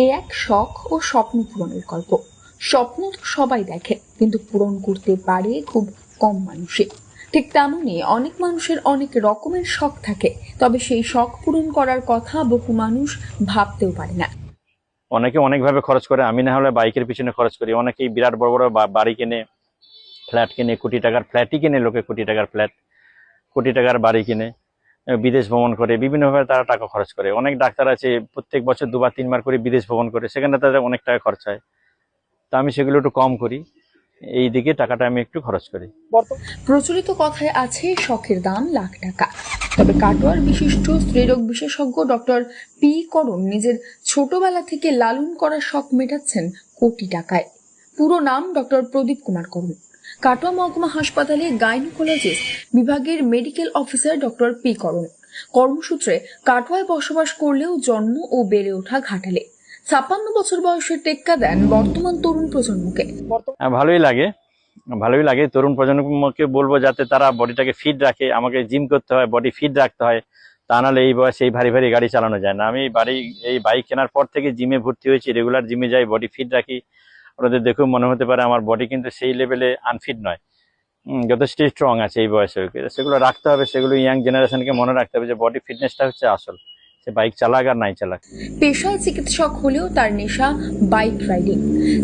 এ এক শখ ও স্বপ্ন পূরণের গল্প। স্বপ্ন তো সবাই দেখে, কিন্তু পূরণ করতে পারে খুব কম মানুষই। ঠিক তেমনই অনেক মানুষের অনেক রকমের শখ থাকে, তবে সেই শখ পূরণ করার কথা বহু মানুষ ভাবতেও পারে না। অনেকে অনেকভাবে খরচ করে, আমি না হলে বাইকের পিছনে খরচ করি। অনেকেই বিরাট বড় বড় বাড়ি কেনে, ফ্ল্যাট কিনে, কোটি টাকার ফ্ল্যাটই কিনে, লোকে কোটি টাকার ফ্ল্যাট, কোটি টাকার বাড়ি কিনে, বিদেশ ভ্রমণ করে, বিভিন্নভাবে তারা টাকা খরচ করে। অনেক ডাক্তার আছে প্রত্যেক বছর 2-3 বার করে বিদেশ ভ্রমণ করে, সেখানে তাদের অনেক টাকা খরচ হয়। তা আমি সেগুলো একটু কম করি, এই দিকে টাকাটা আমি একটু খরচ করি। প্রচলিত কথায় আছে শখের দাম লাখ টাকা, তবে কাটোয়ার বিশিষ্ট স্ত্রীরোগ বিশেষজ্ঞ ডক্টর পি করণ নিজের ছোটবেলা থেকে লালন করা শখ মেটাচ্ছেন কোটি টাকায়। পুরো নাম ডক্টর প্রদীপ কুমার করণ। কাটোয়া মহকুমা হাসপাতালে গাইনোকোলজিস্ট বিভাগের মেডিকেল অফিসার ডক্টর পি করণ। কর্মসূত্রে কাটোয়ায় বসবাস করলেও জন্ম ও বেড়ে ওঠা ঘাটালে। 56 বছর বয়সে টেক্কা দেন বর্তমান তরুণ প্রজন্মকে। ভালোই লাগে তরুণ প্রজন্মকে বলবো যাতে তারা বডিটাকে ফিট রাখে। আমাকে জিম করতে হয়, বডি ফিট রাখতে হয়, তা নাহলে এই বয়সে এই ভারী ভারী গাড়ি চালানো যায় না। আমি এই বাইক কেনার পর থেকে জিমে ভর্তি হয়েছি, রেগুলার জিমে যাই, বডি ফিট রাখি। ওদের দেখেও মনে হতে পারে আমার বডি কিন্তু সেই লেভেলে আনফিট নয়, যথেষ্ট স্ট্রং আছে এই বয়সে। সেগুলো রাখতে হবে, সেগুলো ইয়াং জেনারেশনকে মনে রাখতে হবে যে বডি ফিটনেসটা হচ্ছে আসল, সে বাইক চালাক আর নাই চালাক। পেশায় চিকিৎসক হলেও তার নেশা বাইক রাইডিং।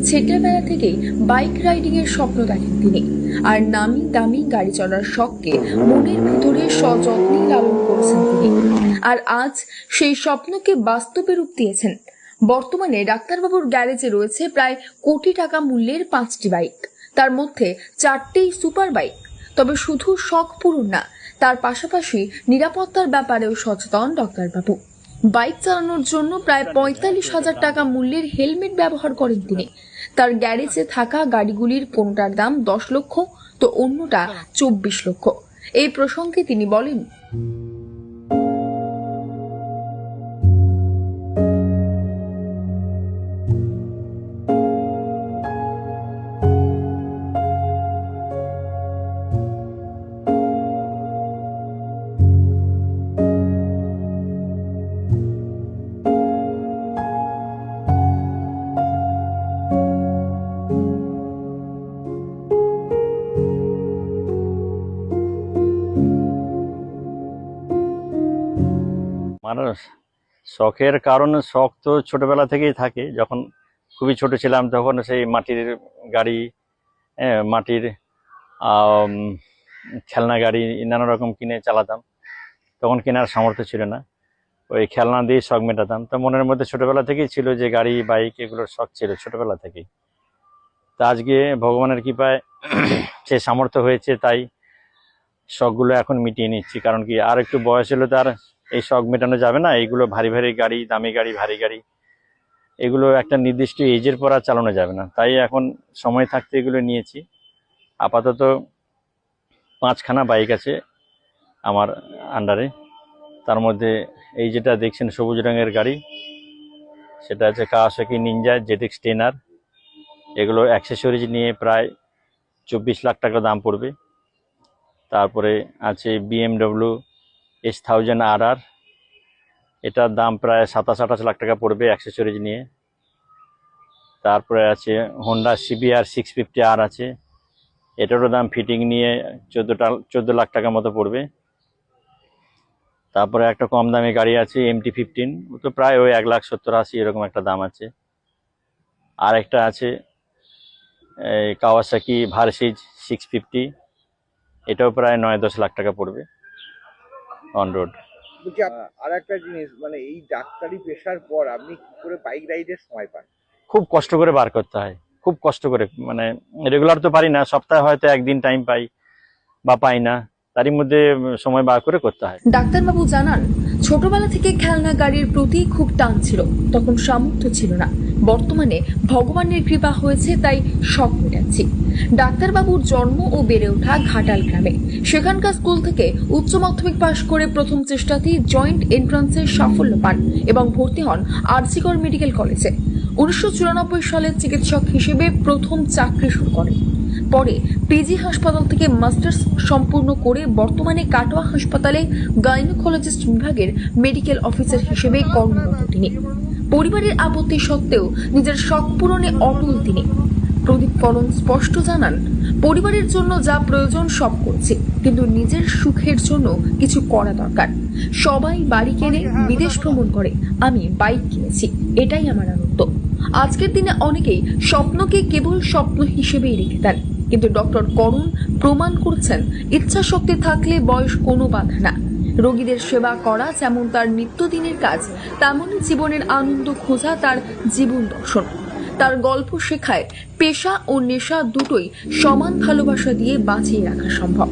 ছেলেবেলা থেকেই বাইক রাইডিং এর স্বপ্ন দেখেন তিনি, আর নামি দামি গাড়ি চলার শখকে মনের ভিতরে সযত্নে লালন করেছেন তিনি। আর আজ সেই স্বপ্নকে বাস্তবে রূপ দিয়েছেন। বর্তমানে ডাক্তারবাবুর গ্যারেজে রয়েছে প্রায় কোটি টাকা মূল্যের 5টি বাইক, তার মধ্যে 4টেই সুপার বাইক। তবে শুধু শখ পূরণ না, তার পাশাপাশি নিরাপত্তার ব্যাপারেও সচেতন ডাক্তারবাবু। বাইক চালানোর জন্য প্রায় 45,000 টাকা মূল্যের হেলমেট ব্যবহার করেন তিনি। তার গ্যারেজে থাকা গাড়িগুলির কোনটার দাম 10 লক্ষ তো অন্যটা 24 লক্ষ। এই প্রসঙ্গে তিনি বলেন, মানুষ শখের কারণ, শখ তো ছোটবেলা থেকেই থাকে। যখন খুবই ছোট ছিলাম তখন সেই মাটির গাড়ি, মাটির খেলনা গাড়ি নানা রকম কিনে চালাতাম। তখন কেনার সামর্থ্য ছিল না, ওই খেলনা দিয়ে শখ মেটাতাম। তো মনের মধ্যে ছোটবেলা থেকেই ছিল যে গাড়ি বাইক এগুলোর শখ ছিল ছোটবেলা থেকেই। তা আজকে ভগবানের কৃপায় সে সামর্থ্য হয়েছে, তাই শখগুলো এখন মিটিয়ে নিচ্ছি। কারণ কি, আর একটু বয়স হলে তার এই শখ মেটানো যাবে না। এইগুলো ভারী ভারী গাড়ি, দামি গাড়ি, ভারী গাড়ি, এগুলো একটা নির্দিষ্ট এজের পর আর চালানো যাবে না। তাই এখন সময় থাকতে এগুলো নিয়েছি। আপাতত 5খানা বাইক আছে আমার আন্ডারে। তার মধ্যে এই যেটা দেখছেন সবুজ রঙের গাড়ি, সেটা আছে কাওয়াসাকি নিনজা ZX 10R। এগুলো অ্যাক্সেসরিজ নিয়ে প্রায় 24 লাখ টাকা দাম পড়বে। তারপরে আছে BMW S1000 RR, এটার দাম প্রায় 27-28 লাখ টাকা পড়বে অ্যাক্সেসরিজ নিয়ে। তারপরে আছে হোন্ডা CBR 650R আছে, এটারও দাম ফিটিং নিয়ে 14 লাখ টাকা মতো পড়বে। তারপরে একটা কম দামি গাড়ি আছে MT-15, ও তো প্রায় ওই 1,70,80 এরকম একটা দাম আছে। আর একটা আছে এই কাওয়াসাকি ভার্সিজ 650, এটাও প্রায় 9-10 লাখ টাকা পড়বে অন রোড। আর একটা জিনিস, মানে এই ডাক্তারি পেশার পর আপনি কি করে বাইক রাইডের সময় পান? খুব কষ্ট করে বার করতে হয়, খুব কষ্ট করে। মানে রেগুলার তো পারি না, সপ্তাহে হয়তো একদিন টাইম পাই বা পাই না, তারই মধ্যে সময় বার করে করতে হয়। ডাক্তারবাবু জানান, ছোটবেলা থেকে খেলনা গাড়ির প্রতি খুব টান ছিল, তখন সামর্থ্য ছিল না। বর্তমানে ভগবানের কৃপা হয়েছে, তাই শখ মেটাচ্ছি। ডাক্তারবাবুর জন্ম ও বেড়ে ওঠা ঘাটাল গ্রামে। সেখানকার স্কুল থেকে উচ্চ মাধ্যমিক পাশ করে প্রথম চেষ্টাতেই জয়েন্ট এন্ট্রান্সে সাফল্য পান এবং ভর্তি হন আরজিকর মেডিকেল কলেজে। 1994 সালে চিকিৎসক হিসেবে প্রথম চাকরি শুরু করেন। পরে পিজি হাসপাতাল থেকে মাস্টার্স সম্পূর্ণ করে বর্তমানে কাটোয়া হাসপাতালে গাইনোকোলজিস্ট বিভাগের মেডিকেল অফিসার হিসেবে কর্মরত তিনি। পরিবারের আপত্তি সত্ত্বেও নিজের শখ পূরণে অটল তিনি। প্রদীপ করণ স্পষ্ট জানান, পরিবারের জন্য যা প্রয়োজন সব করছি, কিন্তু নিজের সুখের জন্য কিছু করা দরকার। সবাই বাড়ি কেনে, বিদেশ ভ্রমণ করে, আমি বাইক কিনেছি, এটাই আমার আনন্দ। আজকের দিনে অনেকেই স্বপ্নকে কেবল স্বপ্ন হিসেবেই রেখে দেন, কিন্তু ডক্টর করণ প্রমাণ করছেন ইচ্ছা শক্তি থাকলে বয়স কোনো বাধা না। রোগীদের সেবা করা যেমন তার নিত্যদিনের কাজ, তেমনই জীবনের আনন্দ খোঁজা তার জীবন দর্শন। তার গল্প শেখায় পেশা ও নেশা দুটোই সমান ভালোবাসা দিয়ে বাঁচিয়ে রাখা সম্ভব।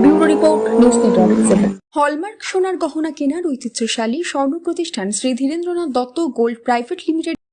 Bureau report, news network 7। Hallmark সোনার গহনা কেনার ঐতিহ্যশালী স্বর্ণ প্রতিষ্ঠান Shri Dhirendranath Dutta gold private limited